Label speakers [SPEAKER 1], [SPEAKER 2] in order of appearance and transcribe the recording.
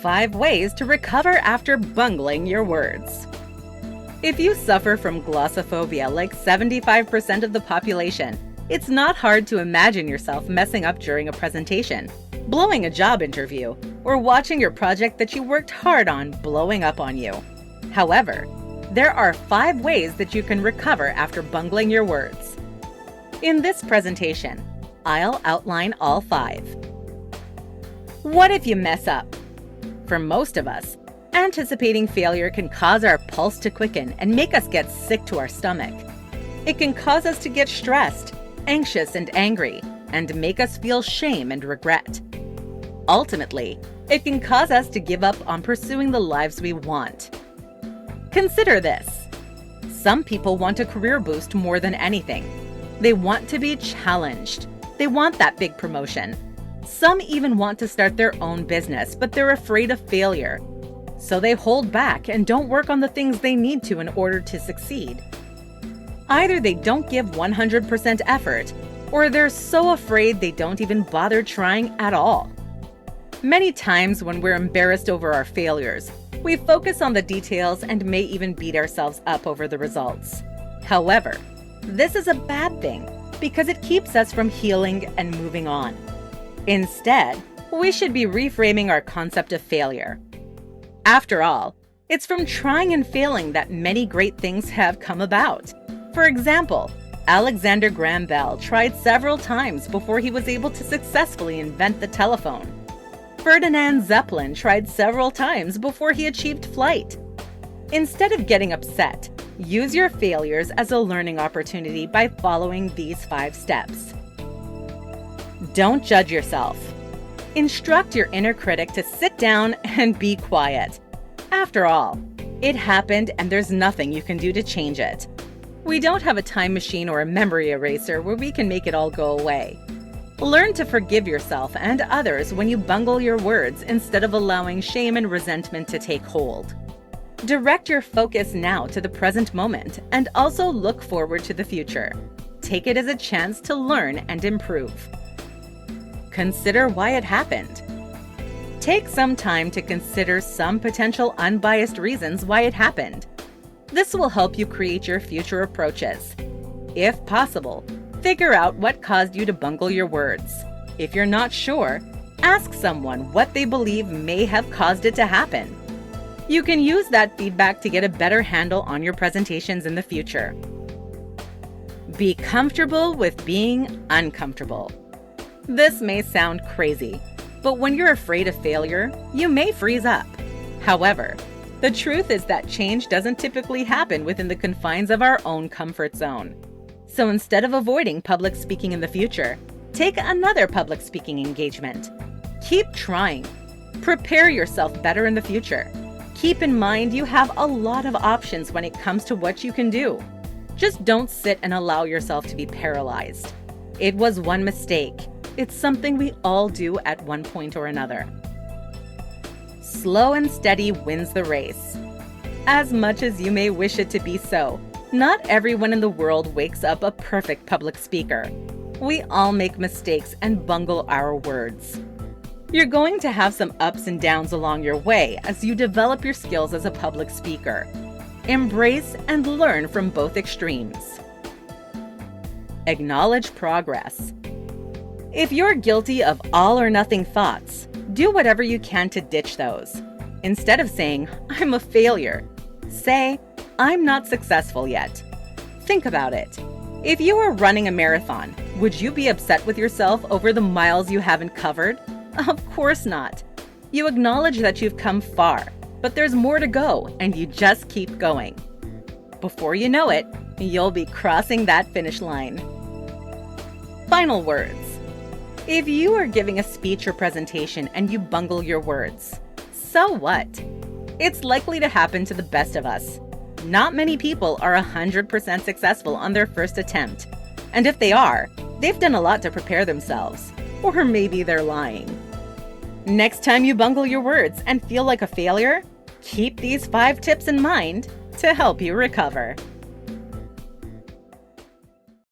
[SPEAKER 1] 5 ways to recover after bungling your words. If you suffer from glossophobia like 75% of the population, it's not hard to imagine yourself messing up during a presentation, blowing a job interview, or watching your project that you worked hard on blowing up on you. However, there are 5 ways that you can recover after bungling your words. In this presentation, I'll outline all 5. What if you mess up? For most of us, anticipating failure can cause our pulse to quicken and make us get sick to our stomach. It can cause us to get stressed, anxious, and angry, and make us feel shame and regret. Ultimately, it can cause us to give up on pursuing the lives we want. Consider this. Some people want a career boost more than anything. They want to be challenged. They want that big promotion. Some even want to start their own business, but they're afraid of failure. So they hold back and don't work on the things they need to in order to succeed. Either they don't give 100% effort, or they're so afraid they don't even bother trying at all. Many times when we're embarrassed over our failures, we focus on the details and may even beat ourselves up over the results. However, this is a bad thing because it keeps us from healing and moving on. Instead, we should be reframing our concept of failure. After all, it's from trying and failing that many great things have come about. For example, Alexander Graham Bell tried several times before he was able to successfully invent the telephone. Ferdinand Zeppelin tried several times before he achieved flight. Instead of getting upset, use your failures as a learning opportunity by following these 5 steps. Don't judge yourself. Instruct your inner critic to sit down and be quiet. After all, it happened and there's nothing you can do to change it. We don't have a time machine or a memory eraser where we can make it all go away. Learn to forgive yourself and others when you bungle your words instead of allowing shame and resentment to take hold. Direct your focus now to the present moment and also look forward to the future. Take it as a chance to learn and improve. Consider why it happened. Take some time to consider some potential unbiased reasons why it happened. This will help you create your future approaches. If possible, figure out what caused you to bungle your words. If you're not sure, ask someone what they believe may have caused it to happen. You can use that feedback to get a better handle on your presentations in the future. Be comfortable with being uncomfortable. This may sound crazy, but when you're afraid of failure, you may freeze up. However, the truth is that change doesn't typically happen within the confines of our own comfort zone. So instead of avoiding public speaking in the future, take another public speaking engagement. Keep trying. Prepare yourself better in the future. Keep in mind you have a lot of options when it comes to what you can do. Just don't sit and allow yourself to be paralyzed. It was one mistake. It's something we all do at one point or another. Slow and steady wins the race. As much as you may wish it to be so, not everyone in the world wakes up a perfect public speaker. We all make mistakes and bungle our words. You're going to have some ups and downs along your way as you develop your skills as a public speaker. Embrace and learn from both extremes. Acknowledge progress. If you're guilty of all or nothing thoughts, do whatever you can to ditch those. Instead of saying, "I'm a failure," say, "I'm not successful yet." Think about it. If you were running a marathon, would you be upset with yourself over the miles you haven't covered? Of course not. You acknowledge that you've come far, but there's more to go, and you just keep going. Before you know it, you'll be crossing that finish line. Final words. If you are giving a speech or presentation and you bungle your words, so what? It's likely to happen to the best of us. Not many people are 100% successful on their first attempt. And if they are, they've done a lot to prepare themselves. Or maybe they're lying. Next time you bungle your words and feel like a failure, keep these 5 tips in mind to help you recover.